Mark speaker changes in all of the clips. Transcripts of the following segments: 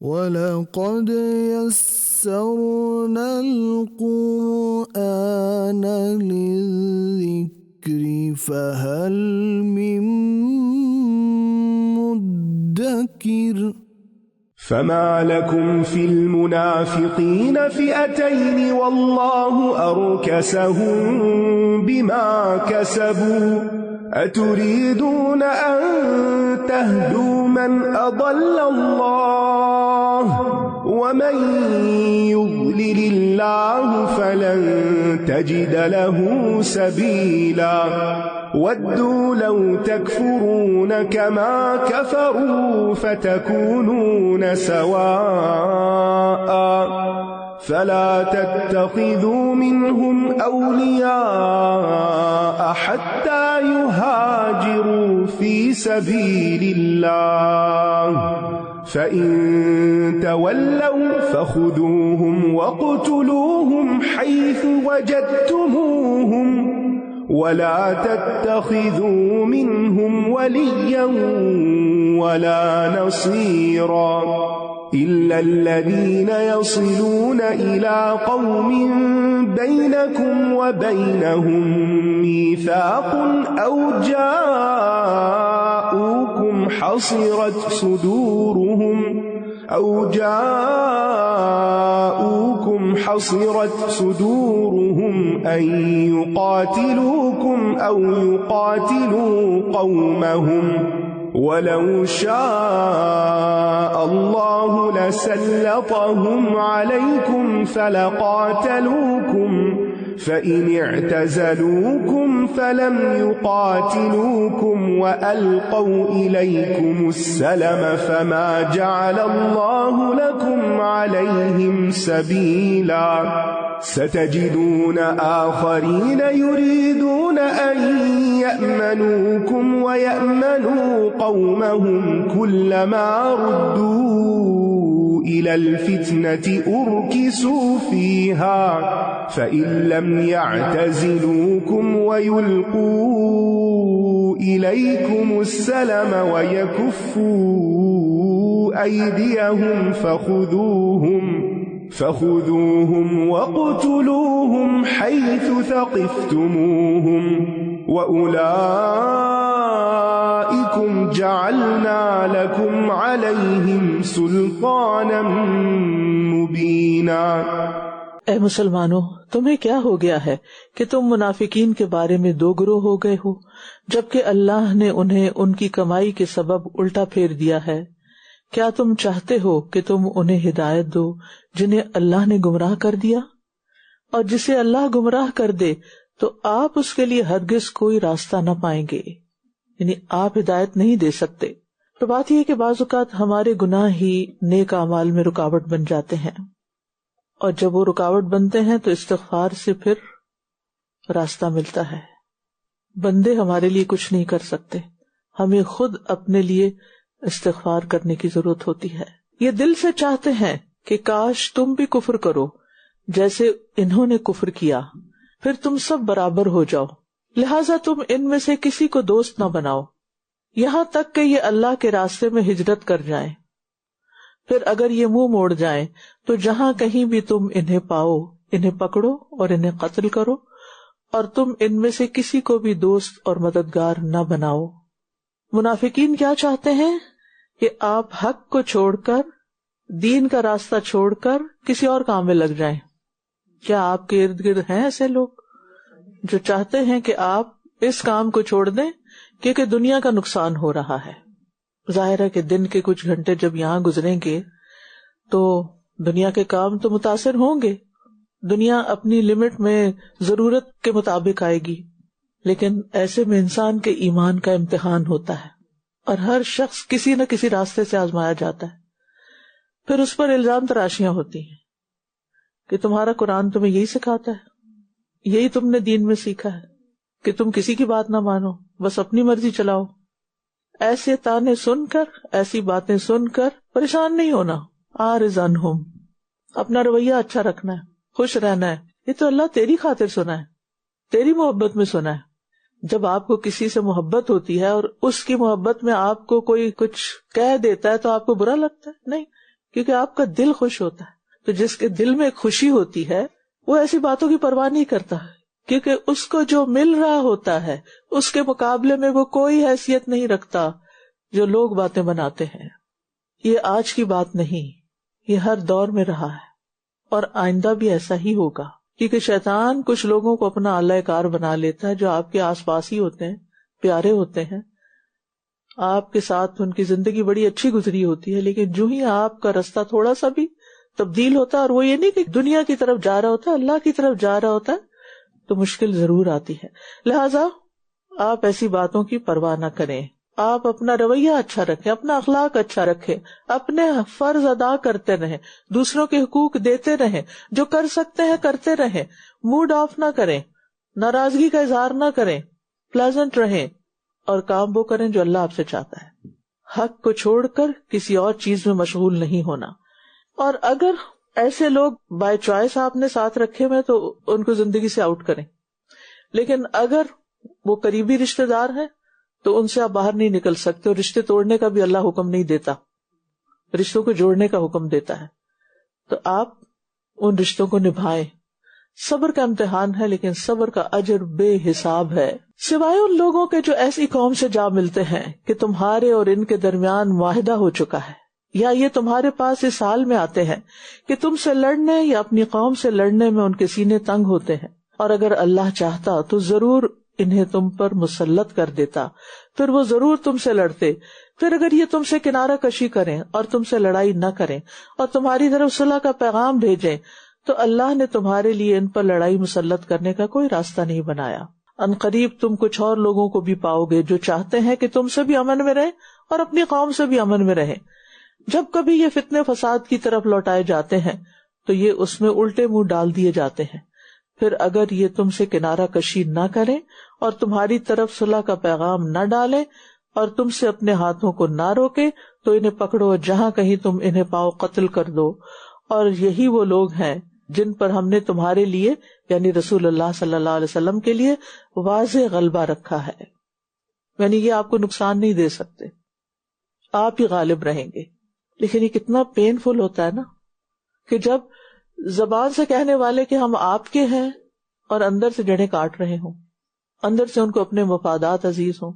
Speaker 1: وَلَقَدْ يَسَّرْنَا الْقُرْآنَ لِلذِّكْرِ فَهَلْ مِن مُّدَّكِرٍ
Speaker 2: فما لكم في المنافقين فئتين والله أركسهم بما كسبوا أتريدون أن تهدوا من أضل الله ومن يضلل الله فلن تجد له سبيلا ودوا لو تكفرون كما كفروا فتكونون سواء فلا تتخذوا منهم أولياء حتى يهاجروا في سبيل الله فإن تولوا فخذوهم واقتلوهم حيث وجدتموهم ولا تتخذوا منهم وليا ولا نصيرا إلا الذين يصلون إلى قوم بينكم وبينهم ميثاق أو جاءوكم حصرت صدورهم أن يقاتلوكم أو يقاتلوا قومهم ولو شاء الله لسلطهم عليكم فلقاتلوكم فإن اعتزلوكم فلم يقاتلوكم وألقوا إليكم السلم فما جعل الله لكم عليهم سبيلا ستجدون آخرين يريدون أن يأمنوكم ويأمنوا قومهم كلما ردوا إلى الفتنة أركسوا فيها فإن لم يعتزلوكم ويلقوا إليكم السلم ويكفوا أيديهم فخذوهم واقتلوهم حيث ثقفتموهم وأولئكم جعلنا لكم عليهم سلطانا مبینا۔
Speaker 3: اے مسلمانوں، تمہیں کیا ہو گیا ہے کہ تم منافقین کے بارے میں دو گروہ ہو گئے ہو، جبکہ اللہ نے انہیں ان کی کمائی کے سبب الٹا پھیر دیا ہے؟ کیا تم چاہتے ہو کہ تم انہیں ہدایت دو جنہیں اللہ نے گمراہ کر دیا؟ اور جسے اللہ گمراہ کر دے تو آپ اس کے لیے ہرگز کوئی راستہ نہ پائیں گے، یعنی آپ ہدایت نہیں دے سکتے۔ تو بات یہ ہے کہ بعض اوقات ہمارے گناہ ہی نیک اعمال میں رکاوٹ بن جاتے ہیں، اور جب وہ رکاوٹ بنتے ہیں تو استغفار سے پھر راستہ ملتا ہے۔ بندے ہمارے لیے کچھ نہیں کر سکتے، ہمیں خود اپنے لیے استغفار کرنے کی ضرورت ہوتی ہے۔ یہ دل سے چاہتے ہیں کہ کاش تم بھی کفر کرو جیسے انہوں نے کفر کیا، پھر تم سب برابر ہو جاؤ، لہٰذا تم ان میں سے کسی کو دوست نہ بناؤ یہاں تک کہ یہ اللہ کے راستے میں ہجرت کر جائیں، پھر اگر یہ منہ موڑ جائیں تو جہاں کہیں بھی تم انہیں پاؤ انہیں پکڑو اور انہیں قتل کرو، اور تم ان میں سے کسی کو بھی دوست اور مددگار نہ بناؤ۔ منافقین کیا چاہتے ہیں کہ آپ حق کو چھوڑ کر، دین کا راستہ چھوڑ کر کسی اور کام میں لگ جائیں۔ کیا آپ کے ارد گرد ہیں ایسے لوگ جو چاہتے ہیں کہ آپ اس کام کو چھوڑ دیں کیونکہ دنیا کا نقصان ہو رہا ہے؟ ظاہر ہے کہ دن کے کچھ گھنٹے جب یہاں گزریں گے تو دنیا کے کام تو متاثر ہوں گے، دنیا اپنی لمٹ میں ضرورت کے مطابق آئے گی، لیکن ایسے میں انسان کے ایمان کا امتحان ہوتا ہے اور ہر شخص کسی نہ کسی راستے سے آزمایا جاتا ہے۔ پھر اس پر الزام تراشیاں ہوتی ہیں کہ تمہارا قرآن تمہیں یہی سکھاتا ہے، یہی تم نے دین میں سیکھا ہے کہ تم کسی کی بات نہ مانو، بس اپنی مرضی چلاؤ۔ ایسے تانے سن کر، ایسی باتیں سن کر پریشان نہیں ہونا، عارض عنہم، اپنا رویہ اچھا رکھنا ہے، خوش رہنا ہے۔ یہ تو اللہ تیری خاطر سنا ہے، تیری محبت میں سنا ہے۔ جب آپ کو کسی سے محبت ہوتی ہے اور اس کی محبت میں آپ کو کوئی کچھ کہہ دیتا ہے تو آپ کو برا لگتا ہے؟ نہیں، کیونکہ آپ کا دل خوش ہوتا ہے. تو جس کے دل میں خوشی ہوتی ہے وہ ایسی باتوں کی پرواہ نہیں کرتا، کیونکہ اس کو جو مل رہا ہوتا ہے اس کے مقابلے میں وہ کوئی حیثیت نہیں رکھتا جو لوگ باتیں بناتے ہیں. یہ آج کی بات نہیں، یہ ہر دور میں رہا ہے اور آئندہ بھی ایسا ہی ہوگا، کیونکہ شیطان کچھ لوگوں کو اپنا اللہ کار بنا لیتا ہے جو آپ کے آس پاس ہی ہوتے ہیں، پیارے ہوتے ہیں، آپ کے ساتھ ان کی زندگی بڑی اچھی گزری ہوتی ہے، لیکن جو ہی آپ کا رستہ تھوڑا سا بھی تبدیل ہوتا ہے، اور وہ یہ نہیں کہ دنیا کی طرف جا رہا ہوتا ہے، اللہ کی طرف جا رہا ہوتا ہے، تو مشکل ضرور آتی ہے. لہذا آپ ایسی باتوں کی پرواہ نہ کریں، آپ اپنا رویہ اچھا رکھیں، اپنا اخلاق اچھا رکھیں، اپنے فرض ادا کرتے رہیں، دوسروں کے حقوق دیتے رہیں، جو کر سکتے ہیں کرتے رہیں، موڈ آف نہ کریں، ناراضگی کا اظہار نہ کریں، پلیزنٹ رہیں، اور کام وہ کریں جو اللہ آپ سے چاہتا ہے. حق کو چھوڑ کر کسی اور چیز میں مشغول نہیں ہونا. اور اگر ایسے لوگ بائی چوائس آپ نے ساتھ رکھے ہوئے تو ان کو زندگی سے آؤٹ کریں، لیکن اگر وہ قریبی رشتہ دار ہیں تو ان سے آپ باہر نہیں نکل سکتے، اور رشتے توڑنے کا بھی اللہ حکم نہیں دیتا، رشتوں کو جوڑنے کا حکم دیتا ہے. تو آپ ان رشتوں کو نبھائیں. صبر کا امتحان ہے، لیکن صبر کا اجر بے حساب ہے. سوائے ان لوگوں کے جو ایسی قوم سے جا ملتے ہیں کہ تمہارے اور ان کے درمیان معاہدہ ہو چکا ہے، یا یہ تمہارے پاس اس حال میں آتے ہیں کہ تم سے لڑنے یا اپنی قوم سے لڑنے میں ان کے سینے تنگ ہوتے ہیں، اور اگر اللہ چاہتا تو ضرور انہیں تم پر مسلط کر دیتا، پھر وہ ضرور تم سے لڑتے. پھر اگر یہ تم سے کنارہ کشی کریں اور تم سے لڑائی نہ کریں اور تمہاری طرف صلح کا پیغام بھیجیں، تو اللہ نے تمہارے لیے ان پر لڑائی مسلط کرنے کا کوئی راستہ نہیں بنایا. ان قریب تم کچھ اور لوگوں کو بھی پاؤ گے جو چاہتے ہیں کہ تم سے بھی امن میں رہیں اور اپنی قوم سے بھی امن میں رہیں. جب کبھی یہ فتنے فساد کی طرف لوٹائے جاتے ہیں تو یہ اس میں الٹے منہ ڈال دیے جاتے ہیں. پھر اگر یہ تم سے کنارہ کشی نہ کریں اور تمہاری طرف صلح کا پیغام نہ ڈالیں اور تم سے اپنے ہاتھوں کو نہ روکے تو انہیں پکڑو، جہاں کہیں تم انہیں پاؤ قتل کر دو. اور یہی وہ لوگ ہیں جن پر ہم نے تمہارے لیے یعنی رسول اللہ صلی اللہ علیہ وسلم کے لیے واضح غلبہ رکھا ہے. یعنی یہ آپ کو نقصان نہیں دے سکتے، آپ ہی غالب رہیں گے. لیکن یہ کتنا پین فل ہوتا ہے نا کہ جب زبان سے کہنے والے کہ ہم آپ کے ہیں اور اندر سے جڑیں کاٹ رہے ہوں، اندر سے ان کو اپنے مفادات عزیز ہوں.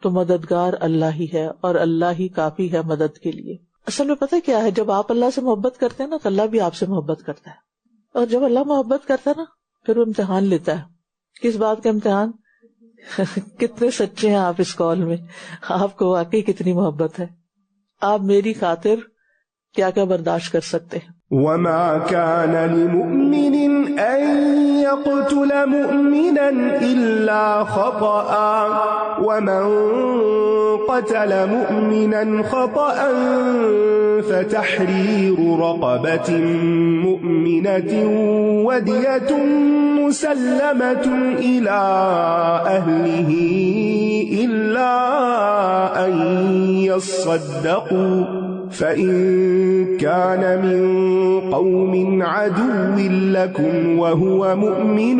Speaker 3: تو مددگار اللہ ہی ہے اور اللہ ہی کافی ہے مدد کے لیے. اصل میں پتہ کیا ہے، جب آپ اللہ سے محبت کرتے ہیں نا تو اللہ بھی آپ سے محبت کرتا ہے، اور جب اللہ محبت کرتا ہے نا پھر وہ امتحان لیتا ہے. کس بات کا امتحان؟ کتنے سچے ہیں آپ اس قول میں، آپ کو واقعی کتنی محبت ہے، آپ میری خاطر کیا کیا برداشت کر سکتے ہیں.
Speaker 2: وَمَا كَانَ لِمُؤْمِنٍ أَن يَقْتُلَ مُؤْمِنًا إِلَّا خَطَأً وَمَن قَتَلَ مُؤْمِنًا خَطَأً فَتَحْرِيرُ رَقَبَةٍ مُؤْمِنَةٍ وَدِيَةٌ مُسَلَّمَةٌ إِلَى أَهْلِهِ إِلَّا أَن يَصَّدَّقُوا فَإِن كَانَ مِن قَوْمٍ عَدُوٍّ لَكُمْ وَهُوَ مُؤْمِنٌ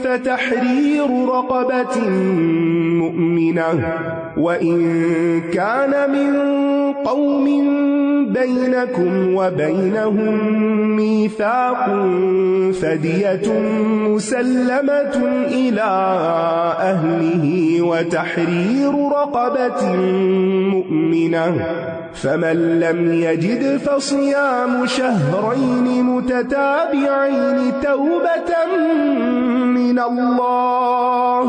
Speaker 2: فَتَحْرِيرُ رَقَبَةٍ مُؤْمِنَةٍ وَإِن كَانَ مِن قَوْمٍ بَيْنَكُمْ وَبَيْنَهُم مِّيثَاقٌ فَدِيَةٌ مُسَلَّمَةٌ إِلَى أَهْلِهِ وَتَحْرِيرُ رَقَبَةٍ مُؤْمِنَةٍ فَمَن لَّمْ يَجِدْ فَصِيَامُ شَهْرَيْنِ مُتَتَابِعَيْنِ تَوْبَةً مِّنَ اللَّهِ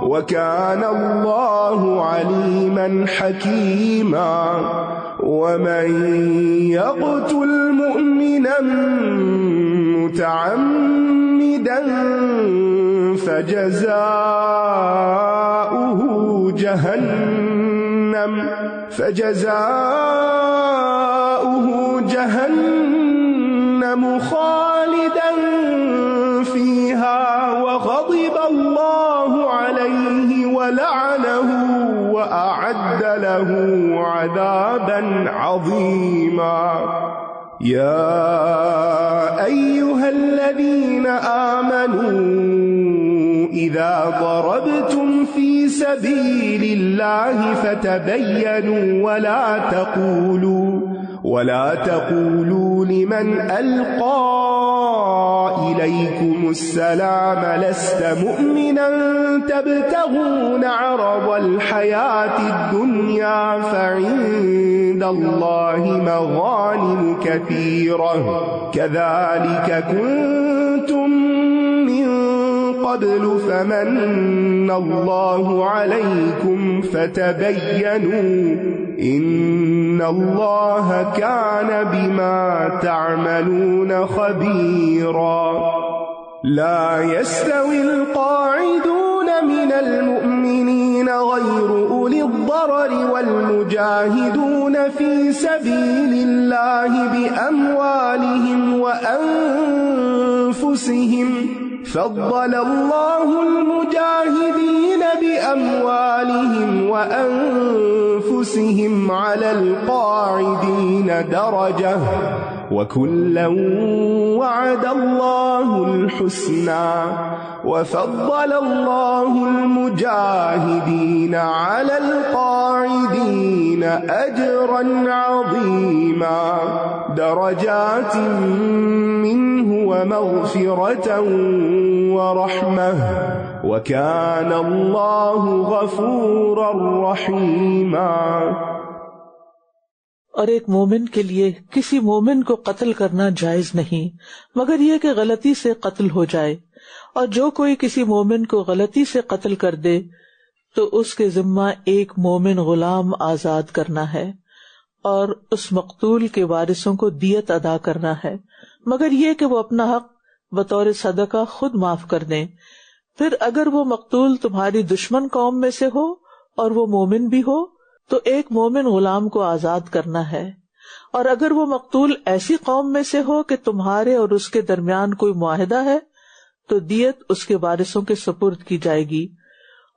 Speaker 2: وَكَانَ اللَّهُ عَلِيمًا حَكِيمًا. وَمَن يَقْتُلْ مُؤْمِنًا مُّتَعَمِّدًا فَجَزَاؤُهُ جَهَنَّمُ خَالِدًا فِيهَا وَغَضِبَ اللَّهُ عَلَيْهِ وَلَعَنَهُ وَأَعَدَّ لَهُ عَذَابًا عَظِيمًا. يَا أَيُّهَا الَّذِينَ آمَنُوا إِذَا ضَرَبْتُمْ فِي سَبِيلِ اللَّهِ فَتَبَيَّنُوا ولا تقولوا لمن ألقى إليكم السلام لست مؤمنا تبتغون عرض الحياة الدنيا فعند الله مغانم كثيرة كذلك كنتم من قبل فمن الله عليكم فتبينوا إن الله كان بما تعملون خبيرا لا يستوي القاعدون من المؤمنين غير أولي الضرر والمجاهدون في سبيل الله بأموالهم وأنفسهم فضل الله المجاهدين بأموالهم وأنفسهم على القاعدين درجة وكلا وعد الله الحسنى وفضل الله المجاهدين على القاعدين أجرا عظيما درجات منه ومغفرة ورحمة وكان الله غفورا رحيما.
Speaker 3: اور ایک مومن کے لیے کسی مومن کو قتل کرنا جائز نہیں مگر یہ کہ غلطی سے قتل ہو جائے، اور جو کوئی کسی مومن کو غلطی سے قتل کر دے تو اس کے ذمہ ایک مومن غلام آزاد کرنا ہے اور اس مقتول کے وارثوں کو دیت ادا کرنا ہے، مگر یہ کہ وہ اپنا حق بطور صدقہ خود معاف کر دیں. پھر اگر وہ مقتول تمہاری دشمن قوم میں سے ہو اور وہ مومن بھی ہو تو ایک مومن غلام کو آزاد کرنا ہے، اور اگر وہ مقتول ایسی قوم میں سے ہو کہ تمہارے اور اس کے درمیان کوئی معاہدہ ہے تو دیت اس کے وارثوں کے سپرد کی جائے گی،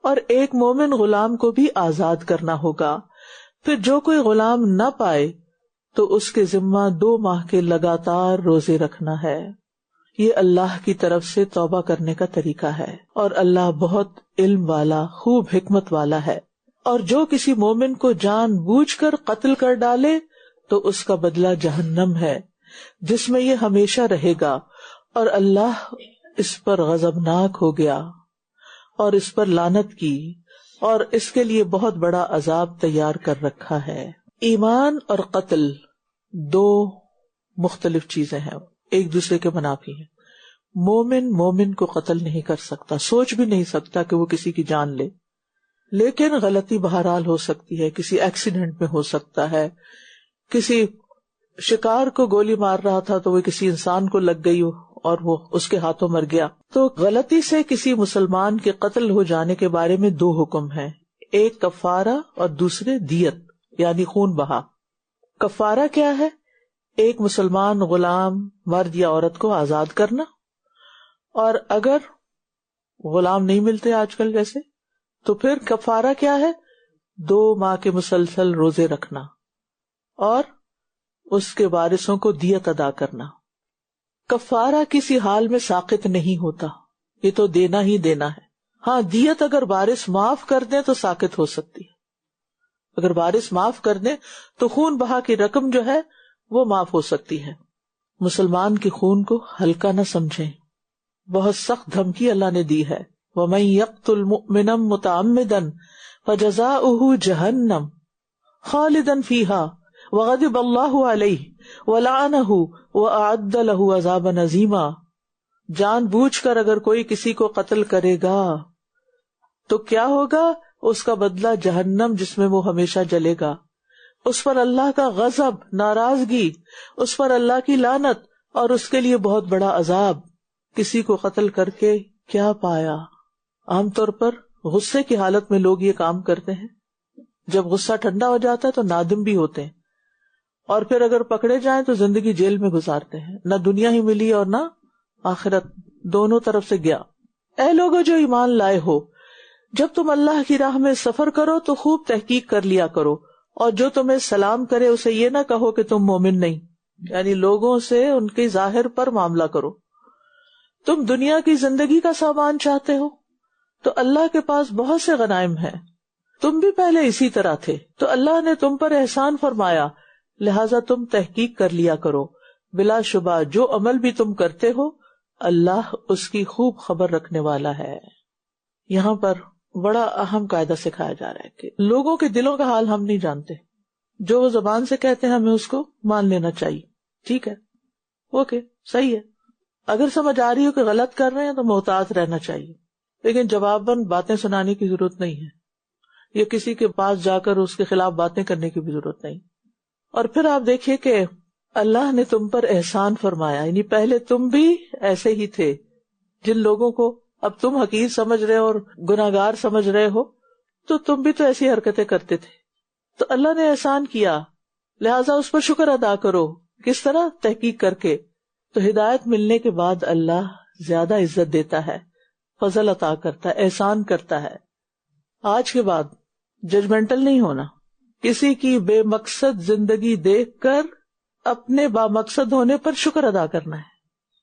Speaker 3: اور ایک مومن غلام کو بھی آزاد کرنا ہوگا. پھر جو کوئی غلام نہ پائے تو اس کے ذمہ 2 ماہ کے لگاتار روزے رکھنا ہے. یہ اللہ کی طرف سے توبہ کرنے کا طریقہ ہے، اور اللہ بہت علم والا خوب حکمت والا ہے. اور جو کسی مومن کو جان بوجھ کر قتل کر ڈالے تو اس کا بدلہ جہنم ہے جس میں یہ ہمیشہ رہے گا، اور اللہ اس پر غضبناک ہو گیا اور اس پر لعنت کی، اور اس کے لیے بہت بڑا عذاب تیار کر رکھا ہے. ایمان اور قتل 2 مختلف چیزیں ہیں، ایک دوسرے کے منافی ہیں. مومن کو قتل نہیں کر سکتا، سوچ بھی نہیں سکتا کہ وہ کسی کی جان لے، لیکن غلطی بہرحال ہو سکتی ہے، کسی ایکسیڈنٹ میں ہو سکتا ہے، کسی شکار کو گولی مار رہا تھا تو وہ کسی انسان کو لگ گئی اور وہ اس کے ہاتھوں مر گیا. تو غلطی سے کسی مسلمان کے قتل ہو جانے کے بارے میں 2 حکم ہیں، ایک کفارہ اور دوسرے دیت یعنی خون بہا. کفارہ کیا ہے؟ ایک مسلمان غلام مرد یا عورت کو آزاد کرنا، اور اگر غلام نہیں ملتے آج کل جیسے تو پھر کفارہ کیا ہے؟ 2 ماہ کے مسلسل روزے رکھنا اور اس کے وارثوں کو دیت ادا کرنا. کفارہ کسی حال میں ساقط نہیں ہوتا، یہ تو دینا ہی دینا ہے. ہاں دیت اگر وارث معاف کر دیں تو ساقط ہو سکتی ہے، اگر وارث معاف کر دیں تو خون بہا کی رقم جو ہے وہ معاف ہو سکتی ہے. مسلمان کے خون کو ہلکا نہ سمجھیں، بہت سخت دھمکی اللہ نے دی ہے. وَمَن يَقْتُلْ مُؤْمِنًا مُتَعَمِّدًا فَجَزَاؤُهُ جَهَنَّمُ خَالِدًا فِيهَا وَغَضِبَ اللَّهُ عَلَيْهِ وَلَعَنَهُ وَأَعَدَّ لَهُ عَذَابًا عَظِيمًا. جان بوجھ کر اگر کوئی کسی کو قتل کرے گا تو کیا ہوگا؟ اس کا بدلہ جہنم جس میں وہ ہمیشہ جلے گا. اس پر اللہ کا غضب، ناراضگی، اس پر اللہ کی لعنت اور اس کے لیے بہت بڑا عذاب. کسی کو قتل کر کے کیا پایا؟ عام طور پر غصے کی حالت میں لوگ یہ کام کرتے ہیں، جب غصہ ٹھنڈا ہو جاتا ہے تو نادم بھی ہوتے ہیں، اور پھر اگر پکڑے جائیں تو زندگی جیل میں گزارتے ہیں، نہ دنیا ہی ملی اور نہ آخرت، دونوں طرف سے گیا. اے لوگو جو ایمان لائے ہو، جب تم اللہ کی راہ میں سفر کرو تو خوب تحقیق کر لیا کرو، اور جو تمہیں سلام کرے اسے یہ نہ کہو کہ تم مومن نہیں، یعنی لوگوں سے ان کے ظاہر پر معاملہ کرو. تم دنیا کی زندگی کا سامان چاہتے ہو تو اللہ کے پاس بہت سے غنائم ہیں، تم بھی پہلے اسی طرح تھے، تو اللہ نے تم پر احسان فرمایا لہذا تم تحقیق کر لیا کرو، بلا شبہ جو عمل بھی تم کرتے ہو اللہ اس کی خوب خبر رکھنے والا ہے۔ یہاں پر بڑا اہم قاعدہ سکھایا جا رہا ہے کہ لوگوں کے دلوں کا حال ہم نہیں جانتے، جو وہ زبان سے کہتے ہیں ہمیں اس کو مان لینا چاہیے، ٹھیک ہے، اوکے، صحیح ہے، اگر سمجھ آ رہی ہو کہ غلط کر رہے ہیں تو محتاط رہنا چاہیے، لیکن جواباً باتیں سنانے کی ضرورت نہیں ہے، یا کسی کے پاس جا کر اس کے خلاف باتیں کرنے کی بھی ضرورت نہیں۔ اور پھر آپ دیکھیے کہ اللہ نے تم پر احسان فرمایا، یعنی پہلے تم بھی ایسے ہی تھے، جن لوگوں کو اب تم حقیر سمجھ رہے ہو اور گناہگار سمجھ رہے ہو، تو تم بھی تو ایسی حرکتیں کرتے تھے، تو اللہ نے احسان کیا، لہٰذا اس پر شکر ادا کرو۔ کس طرح؟ تحقیق کر کے۔ تو ہدایت ملنے کے بعد اللہ زیادہ عزت دیتا ہے، فضل عطا کرتا ہے، احسان کرتا ہے۔ آج کے بعد ججمنٹل نہیں ہونا، کسی کی بے مقصد زندگی دیکھ کر اپنے با مقصد ہونے پر شکر ادا کرنا ہے،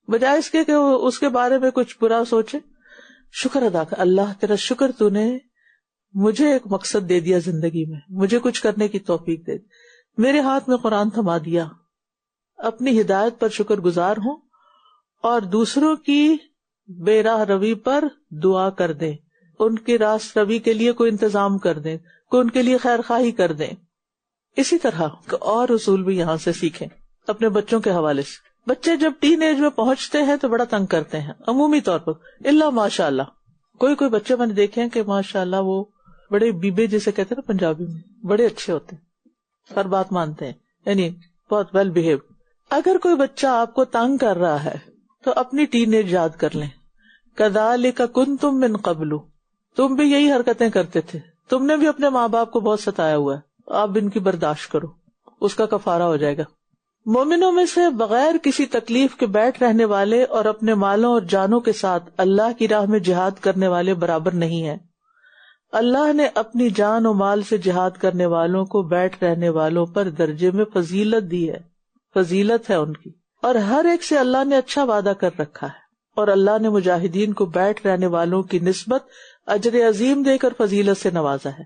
Speaker 3: بجائے اس کے کہ اس کے بارے میں کچھ برا سوچے۔ شکر ادا کر، اللہ تیرا شکر، تو نے مجھے ایک مقصد دے دیا زندگی میں، مجھے کچھ کرنے کی توفیق دے، میرے ہاتھ میں قرآن تھما دیا۔ اپنی ہدایت پر شکر گزار ہوں اور دوسروں کی بے راہ روی پر دعا کر دیں، ان کی راست روی کے لیے کوئی انتظام کر دیں، کوئی ان کے لیے خیر خواہی کر دیں۔ اسی طرح اور اصول بھی یہاں سے سیکھیں اپنے بچوں کے حوالے سے۔ بچے جب ٹین ایج میں پہنچتے ہیں تو بڑا تنگ کرتے ہیں عمومی طور پر، اللہ ماشاء اللہ، کوئی بچے میں نے دیکھے ہیں کہ ماشاء اللہ وہ بڑے بیبے جسے کہتے ہیں نا پنجابی میں، بڑے اچھے ہوتے ہیں، ہر بات مانتے ہیں، یعنی بہت ویل بیہیو۔ اگر کوئی بچہ آپ کو تنگ کر رہا ہے تو اپنی ٹین ایج یاد کر لیں، کذالک کنتم من قبل، تم بھی یہی حرکتیں کرتے تھے، تم نے بھی اپنے ماں باپ کو بہت ستایا ہوا ہے، آپ ان کی برداشت کرو، اس کا کفارہ ہو جائے گا۔ مومنوں میں سے بغیر کسی تکلیف کے بیٹھ رہنے والے اور اپنے مالوں اور جانوں کے ساتھ اللہ کی راہ میں جہاد کرنے والے برابر نہیں ہیں۔ اللہ نے اپنی جان و مال سے جہاد کرنے والوں کو بیٹھ رہنے والوں پر درجے میں فضیلت دی ہے، فضیلت ہے ان کی، اور ہر ایک سے اللہ نے اچھا وعدہ کر رکھا ہے، اور اللہ نے مجاہدین کو بیٹھ رہنے والوں کی نسبت اجر عظیم دے کر فضیلت سے نوازا ہے،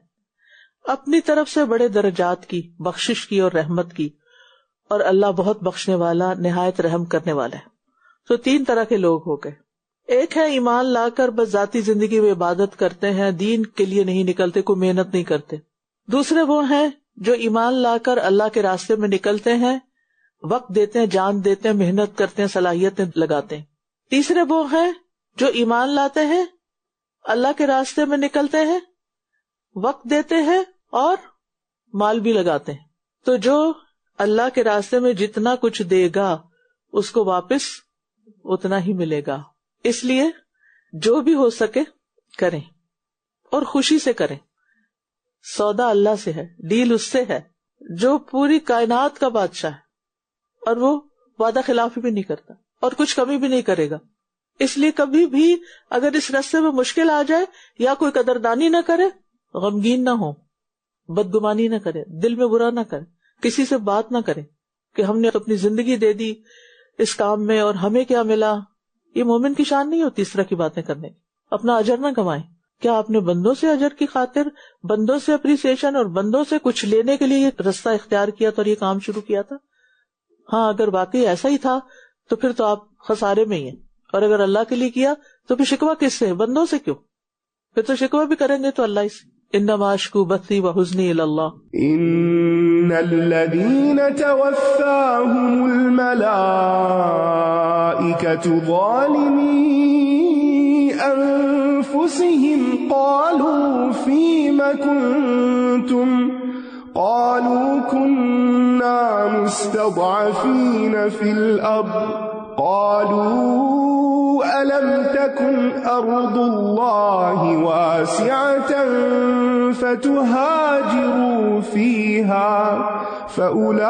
Speaker 3: اپنی طرف سے بڑے درجات کی، بخشش کی اور رحمت کی، اور اللہ بہت بخشنے والا، نہایت رحم کرنے والا ہے۔ تو تین طرح کے لوگ ہو گئے، ایک ہے ایمان لا کر بس ذاتی زندگی میں عبادت کرتے ہیں، دین کے لیے نہیں نکلتے، کوئی محنت نہیں کرتے۔ دوسرے وہ ہیں جو ایمان لا کر اللہ کے راستے میں نکلتے ہیں، وقت دیتے ہیں، جان دیتے ہیں، محنت کرتے ہیں، صلاحیتیں لگاتے ہیں۔ تیسرے وہ ہیں جو ایمان لاتے ہیں، اللہ کے راستے میں نکلتے ہیں، وقت دیتے ہیں اور مال بھی لگاتے ہیں۔ تو جو اللہ کے راستے میں جتنا کچھ دے گا اس کو واپس اتنا ہی ملے گا، اس لیے جو بھی ہو سکے کریں اور خوشی سے کریں۔ سودا اللہ سے ہے، ڈیل اس سے ہے جو پوری کائنات کا بادشاہ ہے، اور وہ وعدہ خلافی بھی نہیں کرتا اور کچھ کمی بھی نہیں کرے گا۔ اس لیے کبھی بھی اگر اس راستے میں مشکل آ جائے یا کوئی قدردانی نہ کرے، غمگین نہ ہو، بدگمانی نہ کرے، دل میں برا نہ کرے، کسی سے بات نہ کرے کہ ہم نے اپنی زندگی دے دی اس کام میں اور ہمیں کیا ملا۔ یہ مومن کی شان نہیں ہوتی اس طرح کی باتیں کرنے، اپنا اجر نہ کمائیں۔ کیا آپ نے بندوں سے اجر کی خاطر، بندوں سے اپریسیشن اور بندوں سے کچھ لینے کے لیے یہ رستہ اختیار کیا تھا اور یہ کام شروع کیا تھا؟ ہاں، اگر واقعی ایسا ہی تھا تو پھر تو آپ خسارے میں ہی ہیں، اور اگر اللہ کے لیے کیا تو پھر شکوہ کس سے؟ بندوں سے کیوں؟ پھر تو شکوہ بھی کریں گے تو اللہ سے۔ انما اشکو بثی وحزنی الی اللہ۔
Speaker 2: ان الذین توفاهم الملائکۃ ظالمی انفسهم قالوا فیم کنتم قالوا كنا مستضعفین فی الارض قالوا أَلَمْ تَكُنْ أَرْضُ اللَّهِ وَاسِعَةً فَتُهَاجِرُوا فِيهَا فَأُولَئِكَ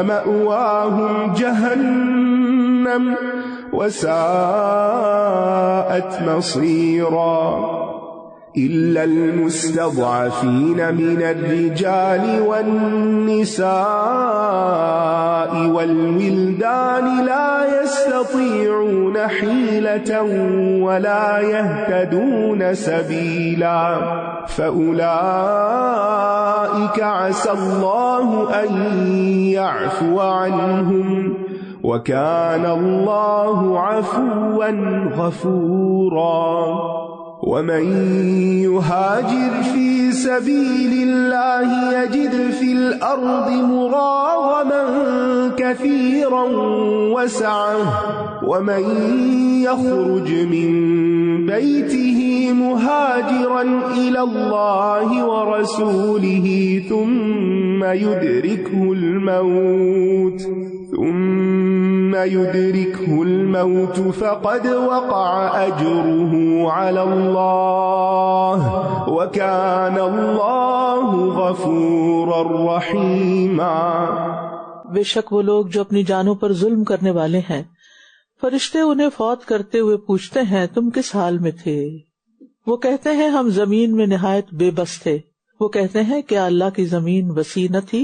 Speaker 2: مَأْوَاهُمْ جَهَنَّمُ وَسَاءَتْ مَصِيرًا إِلَّا الْمُسْتَضْعَفِينَ مِنَ الرِّجَالِ وَالنِّسَاءِ وَالْوِلْدَانِ لَا يَسْتَطِيعُونَ يستطيعون حيلة ولا يهتدون سبيلا فأولئك عسى الله أن يعفو عنهم وكان الله عفوا غفورا ومن يهاجر في سبيل الله يجد في الأرض مراغما كثيرا وسعة ومن يخرج من بيته مهاجرا إلى الله ورسوله ثم يدركه الموت فقد وقع أجره على الله وكان الله غفورا رحيما۔
Speaker 3: بے شک وہ لوگ جو اپنی جانوں پر ظلم کرنے والے ہیں، فرشتے انہیں فوت کرتے ہوئے پوچھتے ہیں تم کس حال میں تھے؟ وہ کہتے ہیں ہم زمین میں نہایت بے بس تھے۔ وہ کہتے ہیں کیا اللہ کی زمین وسیع نہ تھی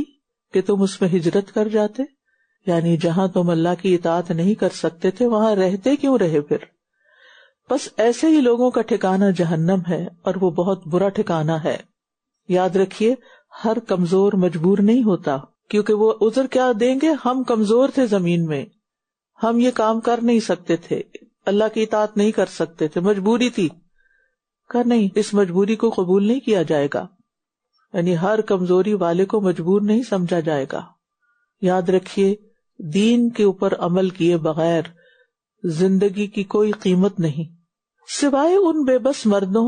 Speaker 3: کہ تم اس میں ہجرت کر جاتے؟ یعنی جہاں تم اللہ کی اطاعت نہیں کر سکتے تھے وہاں رہتے کیوں رہے پھر؟ بس ایسے ہی لوگوں کا ٹھکانہ جہنم ہے اور وہ بہت برا ٹھکانہ ہے۔ یاد رکھیے ہر کمزور مجبور نہیں ہوتا، کیونکہ وہ عذر کیا دیں گے، ہم کمزور تھے زمین میں، ہم یہ کام کر نہیں سکتے تھے، اللہ کی اطاعت نہیں کر سکتے تھے، مجبوری تھی کر نہیں، اس مجبوری کو قبول نہیں کیا جائے گا، یعنی ہر کمزوری والے کو مجبور نہیں سمجھا جائے گا۔ یاد رکھیے دین کے اوپر عمل کیے بغیر زندگی کی کوئی قیمت نہیں، سوائے ان بے بس مردوں،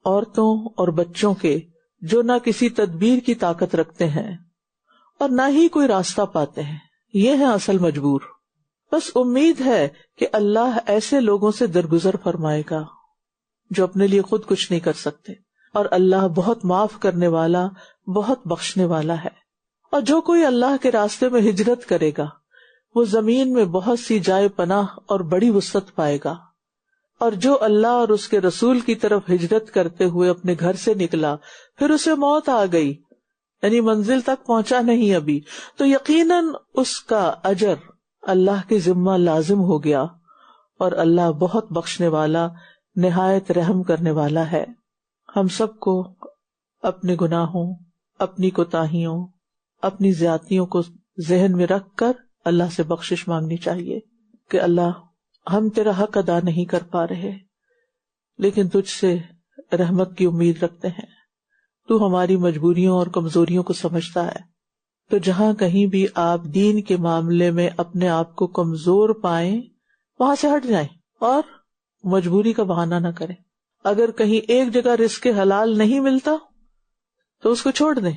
Speaker 3: عورتوں اور بچوں کے جو نہ کسی تدبیر کی طاقت رکھتے ہیں اور نہ ہی کوئی راستہ پاتے ہیں، یہ ہے اصل مجبور۔ بس امید ہے کہ اللہ ایسے لوگوں سے درگزر فرمائے گا جو اپنے لیے خود کچھ نہیں کر سکتے، اور اللہ بہت معاف کرنے والا، بہت بخشنے والا ہے۔ اور جو کوئی اللہ کے راستے میں ہجرت کرے گا وہ زمین میں بہت سی جائے پناہ اور بڑی وسعت پائے گا، اور جو اللہ اور اس کے رسول کی طرف ہجرت کرتے ہوئے اپنے گھر سے نکلا پھر اسے موت آ گئی، یعنی منزل تک پہنچا نہیں ابھی، تو یقیناً اس کا اجر اللہ کے ذمہ لازم ہو گیا، اور اللہ بہت بخشنے والا، نہایت رحم کرنے والا ہے۔ ہم سب کو اپنے گناہوں، اپنی کوتاہیوں، اپنی زیادتیوں کو ذہن میں رکھ کر اللہ سے بخشش مانگنی چاہیے کہ اللہ ہم تیرا حق ادا نہیں کر پا رہے، لیکن تجھ سے رحمت کی امید رکھتے ہیں، تو ہماری مجبوریوں اور کمزوریوں کو سمجھتا ہے، تو جہاں کہیں بھی آپ دین کے معاملے میں اپنے آپ کو کمزور پائیں وہاں سے ہٹ جائیں اور مجبوری کا بہانہ نہ کریں۔ اگر کہیں ایک جگہ رزق حلال نہیں ملتا تو اس کو چھوڑ دیں،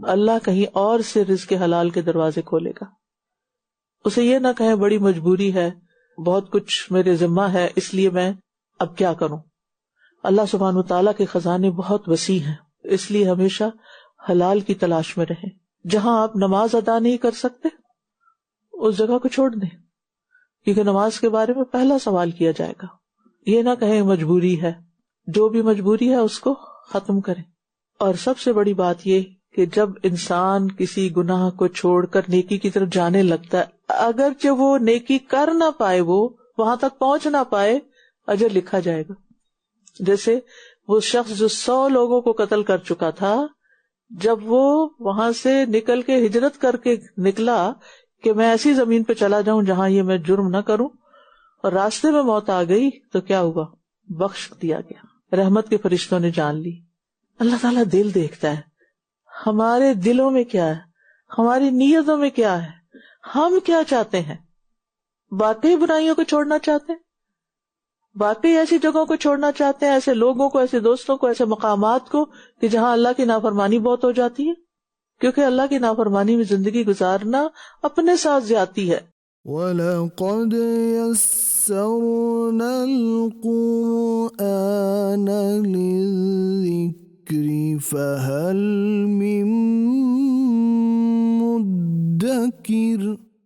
Speaker 3: اللہ کہیں اور سے رزق حلال کے دروازے کھولے گا۔ اسے یہ نہ کہیں بڑی مجبوری ہے، بہت کچھ میرے ذمہ ہے اس لیے میں اب کیا کروں۔ اللہ سبحانہ وتعالیٰ کے خزانے بہت وسیع ہیں، اس لیے ہمیشہ حلال کی تلاش میں رہیں۔ جہاں آپ نماز ادا نہیں کر سکتے اس جگہ کو چھوڑ دیں، کیونکہ نماز کے بارے میں پہلا سوال کیا جائے گا۔ یہ نہ کہیں مجبوری ہے، جو بھی مجبوری ہے اس کو ختم کریں۔ اور سب سے بڑی بات یہ کہ جب انسان کسی گناہ کو چھوڑ کر نیکی کی طرف جانے لگتا ہے، اگرچہ وہ نیکی کر نہ پائے، وہ وہاں تک پہنچ نہ پائے، اجر لکھا جائے گا۔ جیسے وہ شخص جو 100 لوگوں کو قتل کر چکا تھا، جب وہ وہاں سے نکل کے ہجرت کر کے نکلا کہ میں ایسی زمین پہ چلا جاؤں جہاں یہ میں جرم نہ کروں، اور راستے میں موت آ گئی تو کیا ہوا؟ بخش دیا گیا، رحمت کے فرشتوں نے جان لی۔ اللہ تعالیٰ دل دیکھتا ہے، ہمارے دلوں میں کیا ہے، ہماری نیتوں میں کیا ہے، ہم کیا چاہتے ہیں۔ واقعی برائیوں کو چھوڑنا چاہتے ہیں، واقعی ایسی جگہوں کو چھوڑنا چاہتے ہیں، ایسے لوگوں کو، ایسے دوستوں کو، ایسے مقامات کو کہ جہاں اللہ کی نافرمانی بہت ہو جاتی ہے، کیونکہ اللہ کی نافرمانی میں زندگی گزارنا اپنے ساتھ زیادتی ہے۔
Speaker 1: وَلَقَدْ يَسَّرْنَا الْقُرْآنَ لِلذِّكْرِ فَهَلْ مِن مُّدَّكِرٍ